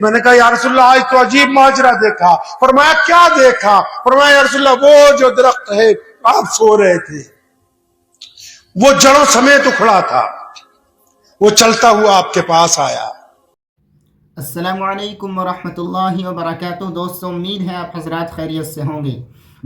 میں نے کہا یا رسول اللہ آج تو عجیب ماجرا دیکھا. فرمایا کیا دیکھا؟ فرمایا یا رسول اللہ وہ جو درخت ہے آپ سو رہے تھے وہ جڑوں سمیت اکھڑا تھا، وہ چلتا ہوا آپ کے پاس آیا. السلام علیکم ورحمۃ اللہ وبرکاتہ. دوستو امید ہے آپ حضرات خیریت سے ہوں گے.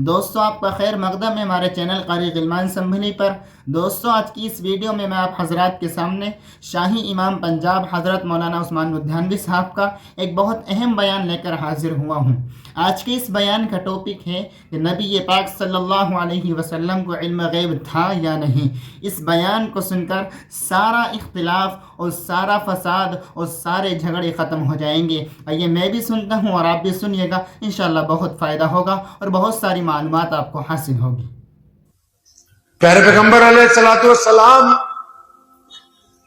دوستو آپ کا خیر مقدم ہے ہمارے چینل قاری غلمان سنبھلی پر. دوستو آج کی اس ویڈیو میں آپ حضرات کے سامنے شاہی امام پنجاب حضرت مولانا عثمان لدھیانوی صاحب کا ایک بہت اہم بیان لے کر حاضر ہوا ہوں. آج کے اس بیان کا ٹاپک ہے کہ نبی پاک صلی اللہ علیہ وسلم کو علم غیب تھا یا نہیں. اس بیان کو سن کر سارا اختلاف اور سارا فساد اور سارے جھگڑے ختم ہو جائیں گے. آئیے میں بھی سنتا ہوں اور آپ بھی سنیے گا، انشاءاللہ بہت فائدہ ہوگا اور بہت ساری معلومات آپ کو حاصل ہوگی. پیارے پیغمبر علیہ الصلوۃ والسلام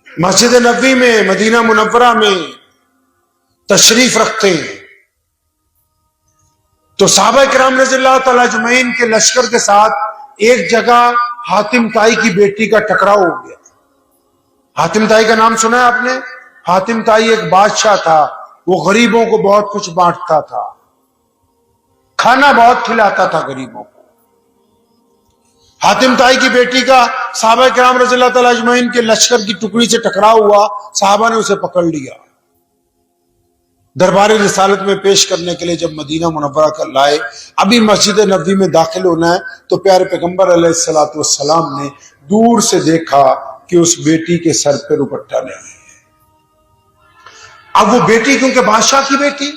مسجد نبوی میں مدینہ منورہ میں تشریف رکھتے ہیں تو صحابہ کرام رضی اللہ تعالی اجمعین کے لشکر کے ساتھ ایک جگہ حاتم طائی کی بیٹی کا ٹکراؤ ہو گیا. حاتم طائی کا نام سنا ہے آپ نے؟ حاتم طائی ایک بادشاہ تھا، وہ غریبوں کو بہت کچھ بانٹتا تھا، کھانا بہت کھلاتا تھا غریبوں کو. حاتم طائی کی بیٹی کا صحابہ کرام رضی اللہ تعالی اجمعین کے لشکر کی ٹکڑی سے ٹکراؤ ہوا. صحابہ نے اسے پکڑ لیا، دربار رسالت میں پیش کرنے کے لیے جب مدینہ منورہ کا لائے. ابھی مسجد نبوی میں داخل ہونا ہے تو پیارے پیغمبر علیہ الصلوۃ والسلام نے دور سے دیکھا کہ اس بیٹی کے سر پہ دوپٹہ نہیں ہے. اب وہ بیٹی کیونکہ بادشاہ کی بیٹی،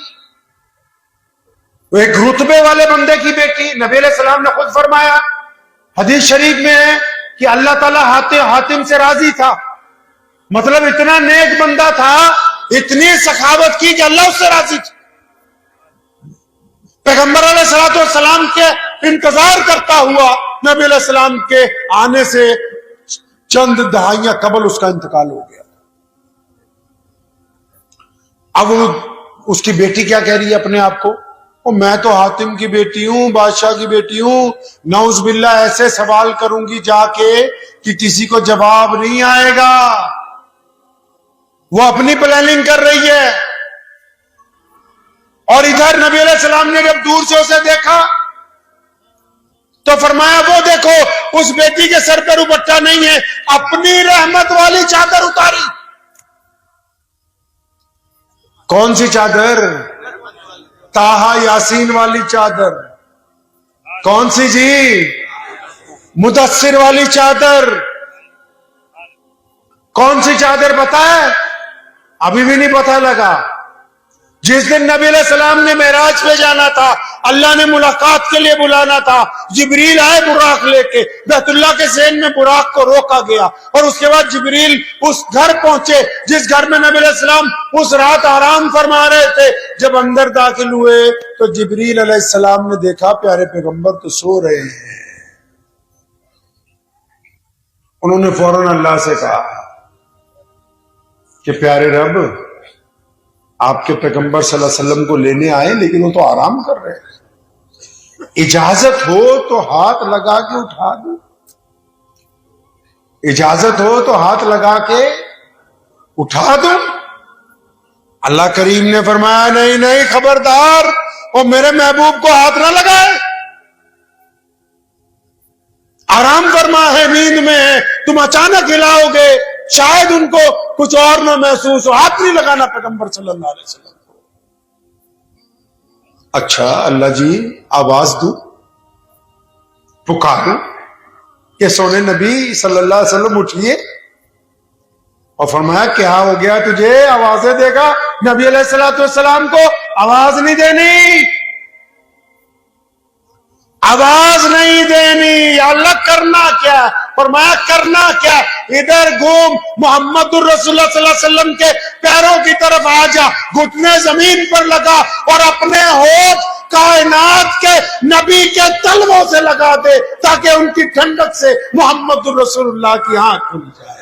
وہ ایک رتبے والے بندے کی بیٹی، نبی علیہ السلام نے خود فرمایا حدیث شریف میں ہے کہ اللہ تعالیٰ حاتم سے راضی تھا. مطلب اتنا نیک بندہ تھا، اتنی سخاوت کی کہ اللہ اس سے راضی تھا. پیغمبر علیہ الصلوۃ والسلام کے انتظار کرتا ہوا نبی علیہ السلام کے آنے سے چند دہائیاں قبل اس کا انتقال ہو گیا. اب اس کی بیٹی کیا کہہ رہی ہے اپنے آپ کو؟ میں تو حاتم کی بیٹی ہوں، بادشاہ کی بیٹی ہوں، نعوذ باللہ ایسے سوال کروں گی جا کے کہ کسی کو جواب نہیں آئے گا. وہ اپنی پلاننگ کر رہی ہے. اور ادھر نبی علیہ السلام نے جب دور سے اسے دیکھا تو فرمایا وہ دیکھو اس بیٹی کے سر پر دوپٹہ نہیں ہے، اپنی رحمت والی چادر اتاری. کون سی چادر؟ طٰہٰ یاسین والی چادر. کون سی جی؟ مدثر والی چادر. کون سی چادر پتہ ہے؟ ابھی بھی نہیں پتہ لگا. جس دن نبی علیہ السلام نے معراج پہ جانا تھا، اللہ نے ملاقات کے لیے بلانا تھا، جبریل آئے براق لے کے، بیت اللہ کے ذہن میں براق کو روکا گیا اور اس کے بعد جبریل اس گھر پہنچے جس گھر میں نبی علیہ السلام اس رات آرام فرما رہے تھے. جب اندر داخل ہوئے تو جبریل علیہ السلام نے دیکھا پیارے پیغمبر تو سو رہے ہیں. انہوں نے فوراً اللہ سے کہا کہ پیارے رب، آپ کے پیغمبر صلی اللہ علیہ وسلم کو لینے آئے لیکن وہ تو آرام کر رہے ہیں، اجازت ہو تو ہاتھ لگا کے اٹھا دو، اجازت ہو تو ہاتھ لگا کے اٹھا دو. اللہ کریم نے فرمایا نہیں نہیں خبردار، اور میرے محبوب کو ہاتھ نہ لگائے، آرام فرما ہے، نیند میں ہے، تم اچانک ہلاؤ گے شاید ان کو کچھ اور نہ محسوس ہو. ہاتھ نہیں لگانا پیغمبر صلی اللہ علیہ وسلم کو. اچھا اللہ جی آواز دوں، پکاروں کہ سونے نبی صلی اللہ علیہ وسلم اٹھیے؟ اور فرمایا کیا ہو گیا تجھے؟ آوازیں دے گا. نبی علیہ الصلوۃ والسلام کو آواز نہیں دینی، آواز نہیں دینی. اللہ کرنا کیا؟ فرمایا کرنا کیا؟ ادھر گھوم، محمد الرسول اللہ صلی اللہ علیہ وسلم کے پیروں کی طرف آ جا، گھٹنے زمین پر لگا اور اپنے ہونٹ کائنات کے نبی کے تلووں سے لگا دے تاکہ ان کی ٹھنڈک سے محمد الرسول اللہ کی آنکھ کھل جائے.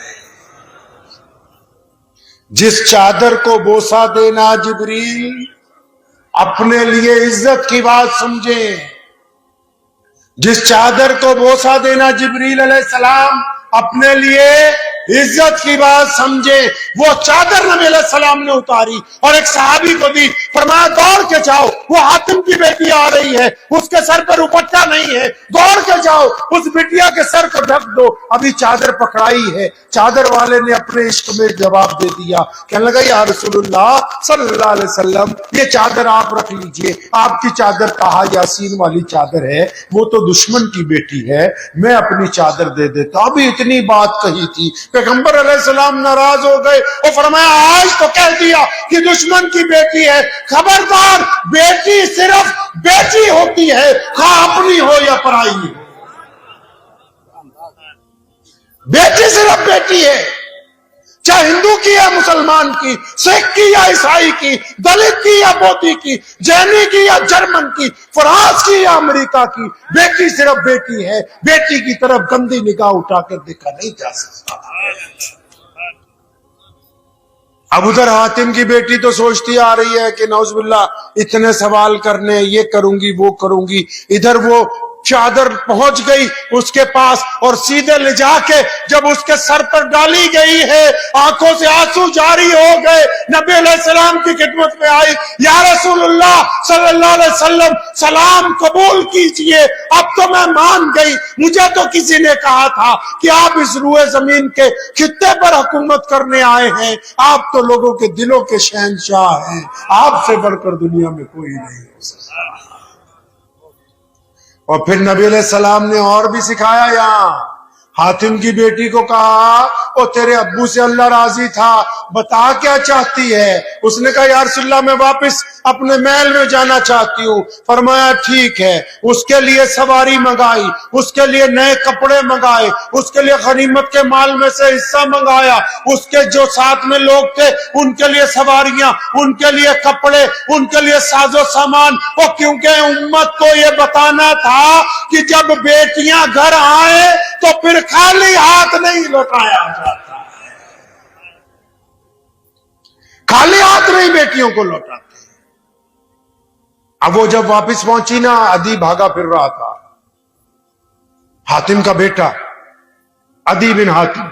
جس چادر کو بوسہ دینا جبریل اپنے لیے عزت کی بات سمجھیں، جس چادر کو بوسہ دینا جبریل علیہ السلام اپنے لیے इज्जत की बात समझे। वो चादर नबी अलैहिस्सलाम ने उतारी और एक सहाबी को दी, फरमाया दौड़ के जाओ, वो हातिम की बेटी आ रही है, उसके सर पर दुपट्टा नहीं है, दौड़ के जाओ, उस बिटिया के सर को ढक दो, अभी चादर पकड़ाई है। चादर वाले ने अपने इश्क में जवाब दे दिया, कहने लगा या रसूलुल्लाह सल्लल्लाहु अलैहि वसल्लम, ये चादर आप रख लीजिए, आपकी चादर कहा यासीन वाली चादर है, वो तो दुश्मन की बेटी है, मैं अपनी चादर दे देता। अभी इतनी बात कही थी, पैगंबर अलैहिस्सलाम नाराज हो गए और फरमाया आज तो कह दिया कि दुश्मन की बेटी है, खबरदार, बेटी सिर्फ बेटी होती है, खा अपनी हो या पराई हो, बेटी सिर्फ बेटी है, चाहे हिंदू की या मुसलमान की, सिख की या ईसाई की, दलित की या मोदी की, जैनी की या जर्मन की, फ्रांस की या अमेरिका की, बेटी सिर्फ बेटी है। बेटी की तरफ गंदी निगाह उठाकर देखा नहीं जा सकता। अब उधर हातिम की बेटी तो सोचती आ रही है कि नौजुबिल्लाह इतने सवाल करने, ये करूंगी वो करूंगी। इधर वो चादर पहुंच गई उसके पास और सीधे ले जाके जब उसके सर पर डाली गई है, आंखों से आंसू जारी हो गए, नबी अलैहिस्सलाम की खिदमत में आई, या रसूलुल्लाह सल्लल्लाहु अलैहि वसल्लम सलाम कबूल कीजिए, अब तो मैं मान गई, मुझे तो किसी ने कहा था कि आप इस रूए जमीन के खित्ते पर हुकूमत करने आए हैं, आप तो लोगों के दिलों के शहंशाह हैं, आपसे बढ़कर दुनिया में कोई नहीं हो सकता। और फिर नबी अलैहिस्सलाम ने और भी सिखाया, यहां हातिम की बेटी को कहा, ओ तेरे अब्बू से अल्लाह राजी था, बता क्या चाहती है। उसने कहा या रसूलल्लाह मैं वापस अपने महल में जाना चाहती हूँ। फरमाया ठीक है। उसके लिए सवारी मंगाई, उसके लिए नए कपड़े मंगाए, उसके लिए गनीमत के माल में से हिस्सा मंगाया, उसके जो साथ में लोग थे उनके लिए सवारियां, उनके लिए कपड़े, उनके लिए साजो सामान। और क्योंकि उम्मत को यह बताना था कि जब बेटियां घर आए तो फिर खाली हाथ नहीं लौटाया जाता, खाली हाथ नहीं बेटियों को लौटाते। अब वो जब वापस पहुंची ना, अदी भागा फिर रहा था, हातिम का बेटा अदी बिन हातिम,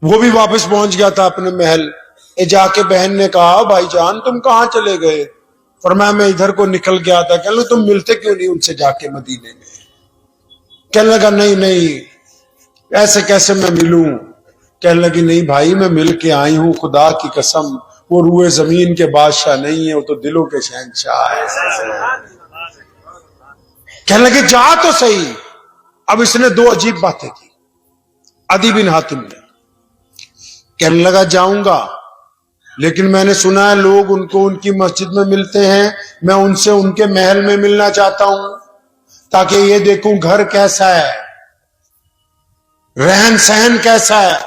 वो भी वापस पहुंच गया था अपने महल। जाके बहन ने कहा भाईजान तुम कहां चले गए। फरमाया मैं इधर को निकल गया था। कहने तुम मिलते क्यों नहीं उनसे जाके मदीने में। कहने लगा नहीं नहीं ऐसे कैसे मैं मिलूं। कहने लगी नहीं भाई मैं मिल के आई हूं, खुदा की कसम वो रूए जमीन के बादशाह नहीं है, वो तो दिलों के शहंशाह है। कहने लगे जा तो सही। अब इसने दो अजीब बातें की अदी बिन हातिम ने। कहने लगा जाऊंगा, लेकिन मैंने सुना है लोग उनको उनकी मस्जिद में मिलते हैं, मैं उनसे उनके महल में मिलना चाहता हूं ताकि ये देखूं घर कैसा है, रहन सहन कैसा है।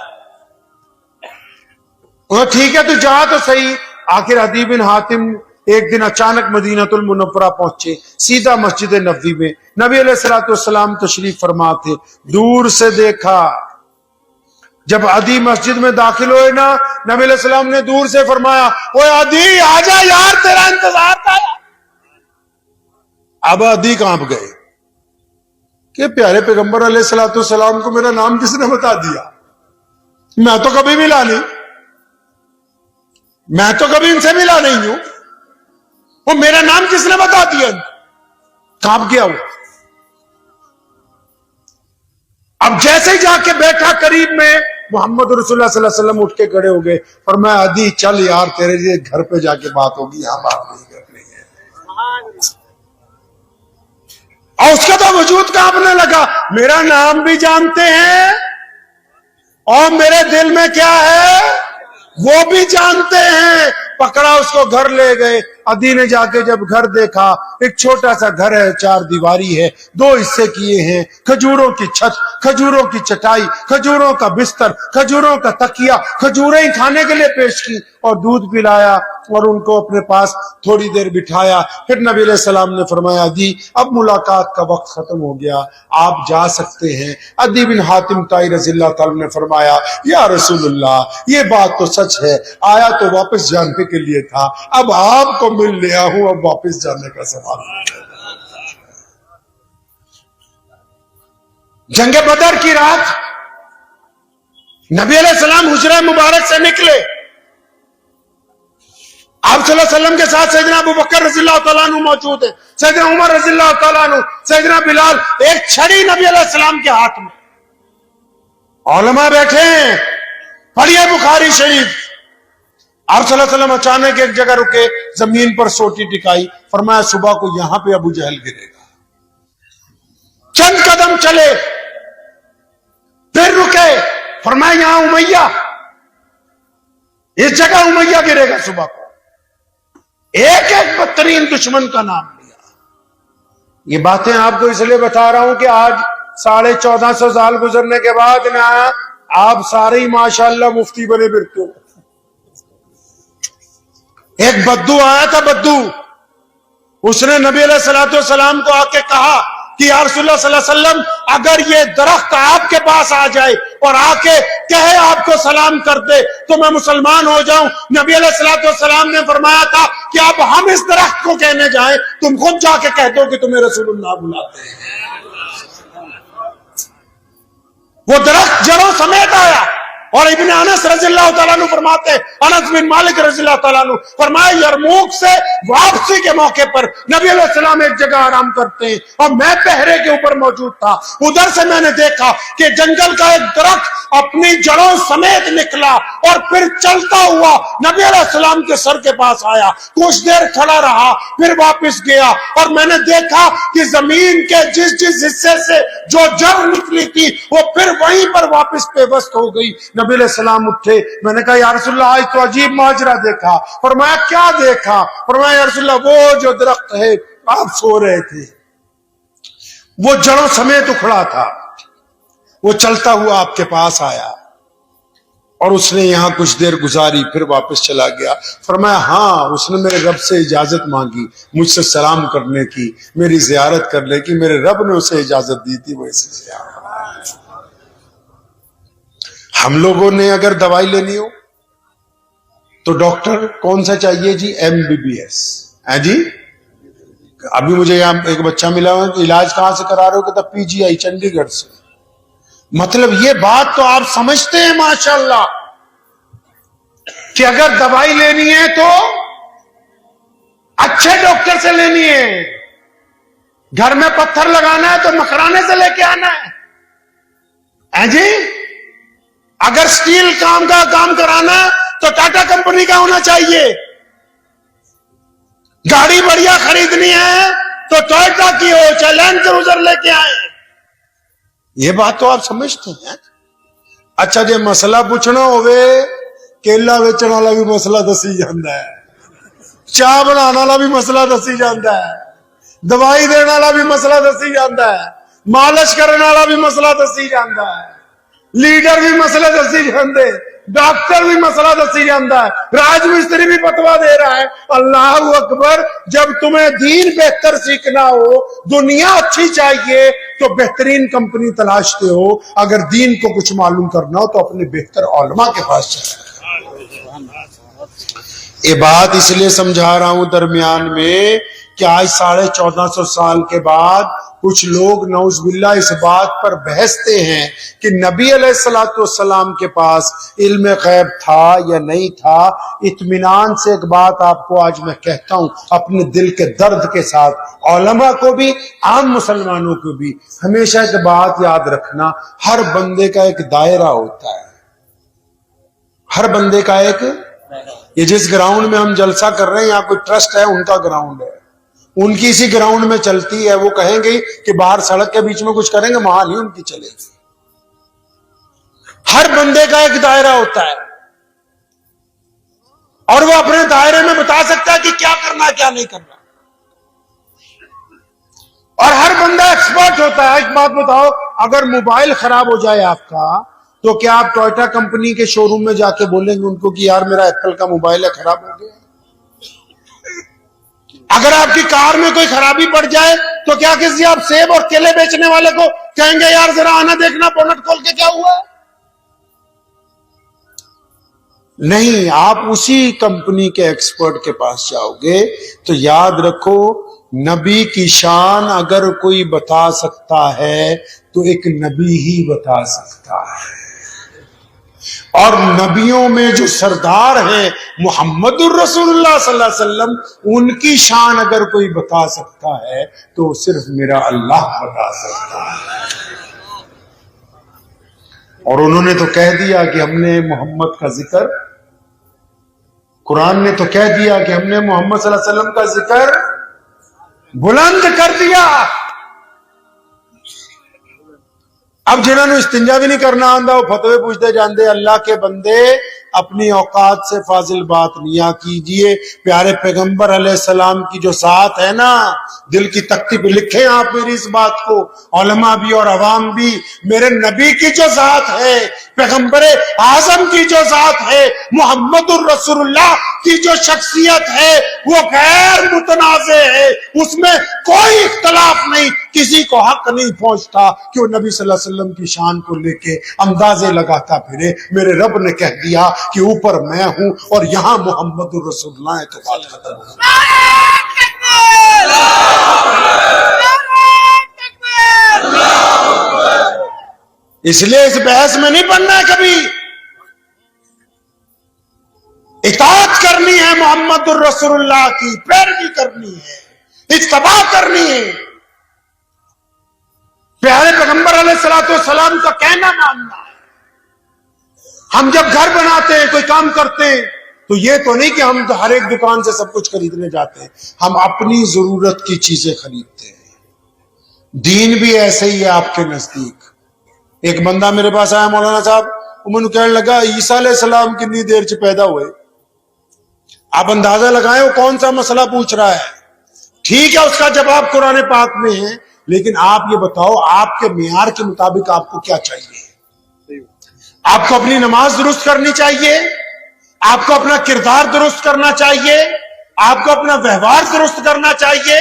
वो ठीक है तू जा तो सही। आखिर अदी बिन हातिम एक दिन अचानक मदीनतुल मुनव्वरा पहुंचे, सीधा मस्जिद नबवी में। नबी अलैहिस्सलाम तशरीफ फरमा थे। दूर से देखा, जब अदी मस्जिद में दाखिल हुए ना, नबी अलैहिस्सलाम ने दूर से फरमाया ओए अदी आजा यार तेरा इंतजार था। अब अदी कांप गए कि प्यारे पैगंबर अलैहिस्सलाम को मेरा नाम किसने बता दिया। मैं तो कभी मिला नहीं, मैं तो कभी इनसे मिला नहीं हूं, वो मेरा नाम किसने बता दिया। कांप गया वो। अब जैसे ही जाके बैठा करीब में, मोहम्मद रसूलुल्लाह सल्लल्लाहु अलैहि वसल्लम उठ के खड़े हो गए। और मैं अदी चल यार तेरे लिए घर पे जाके बात होगी, यहां बात नहीं करनी है। और उसका तो वजूद कांपने लगा। मेरा नाम भी जानते हैं और मेरे दिल में क्या है वो भी जानते हैं। पकड़ा उसको घर ले गए। अदी ने जाके जब घर देखा, एक छोटा सा घर है, चार दीवारी है, दो हिस्से किए हैं, खजूरों की छत, खजूरों की चटाई, खजूरों का बिस्तर, खजूरों का तकिया, खजूरें ही खाने के लिए पेश की और दूध पिलाया और उनको अपने पास थोड़ी देर बिठाया। फिर नबी अलैहिस्सलाम ने फरमाया अदी अब मुलाकात का वक्त खत्म हो गया, आप जा सकते हैं। अदी बिन हातिम ताई रज़ियल्लाहु ताला ने फरमाया या रसूलुल्लाह ये बात तो सच है, आया तो वापस जाने के लिए था, अब आपको मिल लिया हूं, अब वापस जाने का सवाल नहीं। जंगे बदर की रात नबी अलैहिस्सलाम हुजरा मुबारक से निकले, आप सल्लल्लाहु अलैहि वसल्लम के साथ सैयदना अबू बकर रज़ियल्लाहु तआला अन्हु मौजूद है, सैयदना उमर रज़ियल्लाहु तआला अन्हु, सैयदना बिलाल, एक छड़ी नबी अलैहिस्सलाम के हाथ में। उलमा बैठे हैं, पढ़िए बुखारी शरीफ। आप सल्लल्लाहु अलैहि वसल्लम अचानक एक जगह रुके, जमीन पर सोटी टिकाई, फरमाया सुबह को यहां पे अबू जहल गिरेगा। चंद कदम चले, फिर रुके, फरमाया यहां उमैया, इस जगह उमैया गिरेगा सुबह को। एक एक बदतरीन दुश्मन का नाम लिया। ये बातें आपको इसलिए बता रहा हूं कि आज 1450 साल गुजरने के बाद ना आप सारे ही माशाअल्लाह मुफ्ती बने फिरते हो। एक बद्दू आया था, बद्दू, उसने नबी अलैहिस्सलाम को आके कहा कि या रसूलुल्लाह सल्लल्लाहु अलैहि वसल्लम, अगर ये दरख्त आपके पास आ जाए और आके कहे आपको सलाम कर दे तो मैं मुसलमान हो जाऊं। नबी अलैहिस्सलाम ने फरमाया था कि अब हम इस दरख्त को कहने जाएं, तुम खुद जाके कह दो कि तुम्हें रसूलुल्लाह बुलाते हैं। वो दरख्त जड़ों समेत आया और इब्न अनस रज़ियल्लाहु तआला अन्हु फरमाते हैं, अनस बिन मालिक रज़ियल्लाहु तआला अन्हु फरमाया, यरमूक से वापसी के मौके पर नबी अलैहिस्सलाम एक जगह आराम करते हैं और मैं पहरे के ऊपर मौजूद था। उधर से मैंने देखा कि जंगल का एक दरख्त अपनी जड़ों समेत निकला और फिर चलता हुआ नबी अलैहिस्सलाम के सर के पास आया, कुछ देर खड़ा रहा, फिर वापस गया और मैंने देखा कि जमीन के जिस जिस हिस्से से जो जड़ निकली थी वो फिर वहीं पर वापस पेवस्त हो गई। नबी अलैहिस्सलाम उठे, मैंने कहा या रसूलल्लाह आज तो अजीब माजरा देखा। फरमाया क्या देखा? फरमाया या रसूलल्लाह वो जो दरख्त है आप सो रहे थे, वो जड़ों समेत उखड़ा था, वो चलता हुआ आपके पास आया और उसने यहां कुछ देर गुजारी, फिर वापस चला गया। फरमाया हाँ, उसने मेरे रब से इजाजत मांगी मुझसे सलाम करने की, मेरी जियारत करने की, मेरे रब ने उसे इजाजत दी थी, वो ऐसे जियारत। हम लोगों ने अगर दवाई लेनी हो तो डॉक्टर कौन सा चाहिए जी? MBBS है जी। अभी मुझे यहां एक बच्चा मिला हुआ, इलाज कहां से करा रहे हो? कहता PGI चंडीगढ़ से। मतलब ये बात तो आप समझते हैं माशाल्लाह कि अगर दवाई लेनी है तो अच्छे डॉक्टर से लेनी है। घर में पत्थर लगाना है तो मकराने से लेके आना है जी। अगर स्टील काम का काम कराना तो टाटा कंपनी का होना चाहिए। गाड़ी बढ़िया खरीदनी है तो टोयोटा की हो, चाहे लैंड क्रूजर लेके आए। ये बात तो आप समझते हैं। अच्छा जे मसला पूछना होवे, केला बेचने वाला भी मसला दसी जाता है, चाह बनाने वाला भी मसला दसी जाता है, दवाई देने वाला भी मसला दसी जाता है, मालिश करने वाला भी मसला दसी जाता है, लीडर भी मसला दसी जाते, डॉक्टर भी मसला दसी जाता है, राजमिस्त्री भी फतवा दे रहा है। अल्लाह अकबर। जब तुम्हें दीन बेहतर सीखना हो, दुनिया अच्छी चाहिए तो बेहतरीन कंपनी तलाशते हो। अगर दीन को कुछ मालूम करना हो तो अपने बेहतर उलमा के पास चले। ये बात इसलिए समझा रहा हूं दरमियान में कि आज 1450 साल के बाद कुछ लोग नौज़बिल्लाह इस बात पर बहसते हैं कि नबी अलैहिस्सलाम के पास इल्म गैब था या नहीं था। इत्मीनान से एक बात आपको आज मैं कहता हूं अपने दिल के दर्द के साथ, उलमा को भी, आम मुसलमानों को भी हमेशा एक बात याद रखना, हर बंदे का एक दायरा होता है। हर बंदे का एक, ये जिस ग्राउंड में हम जलसा कर रहे हैं यहाँ कोई ट्रस्ट है, उनका ग्राउंड है, उनकी इसी ग्राउंड में चलती है। वो कहेंगे कि बाहर सड़क के बीच में कुछ करेंगे, वहां नहीं उनकी चलेगी। हर बंदे का एक दायरा होता है और वो अपने दायरे में बता सकता है कि क्या करना क्या नहीं करना, और हर बंदा एक्सपर्ट होता है। एक बात बताओ, अगर मोबाइल खराब हो जाए आपका तो क्या आप टोयोटा कंपनी के शोरूम में जाके बोलेंगे उनको कि यार मेरा एप्पल का मोबाइल है, खराब हो गया? अगर आपकी कार में कोई खराबी पड़ जाए तो क्या किसी आप सेब और केले बेचने वाले को कहेंगे यार जरा आना देखना बोनट खोल के क्या हुआ? नहीं, आप उसी कंपनी के एक्सपर्ट के पास जाओगे तो याद रखो, नबी की शान अगर कोई बता सकता है तो एक नबी ही बता सकता है। اور نبیوں میں جو سردار ہیں محمد الرسول اللہ صلی اللہ علیہ وسلم، ان کی شان اگر کوئی بتا سکتا ہے تو صرف میرا اللہ بتا سکتا ہے۔ اور انہوں نے تو کہہ دیا کہ ہم نے محمد کا ذکر، قرآن نے تو کہہ دیا کہ ہم نے محمد صلی اللہ علیہ وسلم کا ذکر بلند کر دیا۔ اب جنہوں نے استنجا بھی نہیں کرنا آندا وہ فتوے پوچھتے جاندے، اللہ کے بندے اپنی اوقات سے فاضل بات نیا کیجئے۔ پیارے پیغمبر علیہ السلام کی جو ذات ہے نا، دل کی تختی پہ لکھیں آپ میری اس بات کو، علماء بھی اور عوام بھی، میرے نبی کی جو ذات ہے، پیغمبر اعظم کی جو ذات ہے، محمد الرسول اللہ کی جو شخصیت ہے وہ غیر متنازع ہے، اس میں کوئی اختلاف نہیں، کسی کو حق نہیں پہنچتا کہ وہ نبی صلی اللہ علیہ وسلم کی شان کو لے کے اندازے لگاتا پھرے۔ میرے رب نے کہہ دیا کہ اوپر میں ہوں اور یہاں محمد الرسول اللہ ہے، تو بات ختم ہو گئی۔ اس لیے اس بحث میں نہیں پڑنا ہے، کبھی اطاعت کرنی ہے محمد الرسول اللہ کی، پیروی کرنی ہے، اتباع کرنی ہے، پیارے پیغمبر علیہ السلام کا کہنا ماننا ہے۔ ہم جب گھر بناتے ہیں، کوئی کام کرتے ہیں، تو یہ تو نہیں کہ ہم ہر ایک دکان سے سب کچھ خریدنے جاتے ہیں، ہم اپنی ضرورت کی چیزیں خریدتے ہیں۔ دین بھی ایسے ہی ہے آپ کے نزدیک۔ ایک بندہ میرے پاس آیا، مولانا صاحب، وہ مجھے کہنے لگا عیسیٰ علیہ السلام کتنی دیر سے پیدا ہوئے؟ آپ اندازہ لگائیں وہ کون سا مسئلہ پوچھ رہا ہے۔ ٹھیک ہے، اس کا جواب قرآن پاک میں ہے، لیکن آپ یہ بتاؤ آپ کے معیار کے مطابق آپ کو کیا چاہیے؟ آپ کو اپنی نماز درست کرنی چاہیے، آپ کو اپنا کردار درست کرنا چاہیے، آپ کو اپنا ویوہار درست کرنا چاہیے،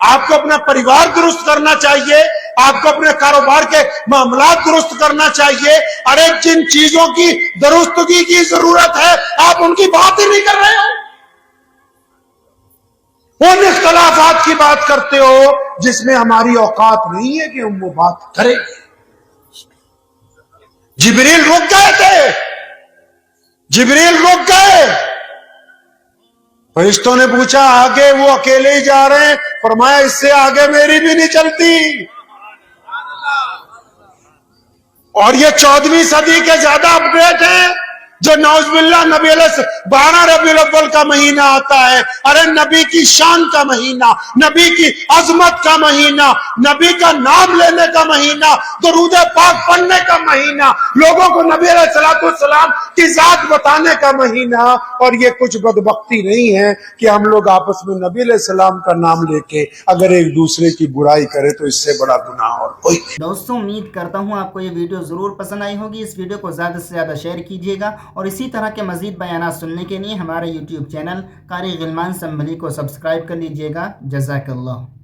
آپ کو اپنا پریوار درست کرنا چاہیے، آپ کو اپنے کاروبار کے معاملات درست کرنا چاہیے۔ ارے جن چیزوں کی درستگی کی ضرورت ہے آپ ان کی بات ہی نہیں کر رہے ہو، ان اختلافات کی بات کرتے ہو جس میں ہماری اوقات نہیں ہے کہ ہم وہ بات کریں۔ جبریل رک گئے تھے، جبریل رک گئے، فرشتوں نے پوچھا آگے، وہ اکیلے ہی جا رہے ہیں، فرمایا اس سے آگے میری بھی نہیں چلتی۔ اور یہ 14ویں صدی کے زیادہ اپڈیٹ ہیں جو نعوذ باللہ نبی علیہ 12 ربیع الاول کا مہینہ آتا ہے، ارے نبی کی شان کا مہینہ، نبی کی عظمت کا مہینہ، نبی کا نام لینے کا مہینہ، درود پاک پڑھنے کا مہینہ، لوگوں کو نبی علیہ السلام کی ذات بتانے کا مہینہ۔ اور یہ کچھ بدبختی نہیں ہے کہ ہم لوگ آپس میں نبی علیہ السلام کا نام لے کے اگر ایک دوسرے کی برائی کرے تو اس سے بڑا گناہ اور کوئی نہیں۔ دوستوں امید کرتا ہوں آپ کو یہ ویڈیو ضرور پسند آئی ہوگی، اس ویڈیو کو زیادہ سے زیادہ شیئر کیجیے گا، اور اسی طرح کے مزید بیانات سننے کے لیے ہمارے یوٹیوب چینل قاری غلمان سنبھلی کو سبسکرائب کر لیجیے گا۔ جزاک اللہ۔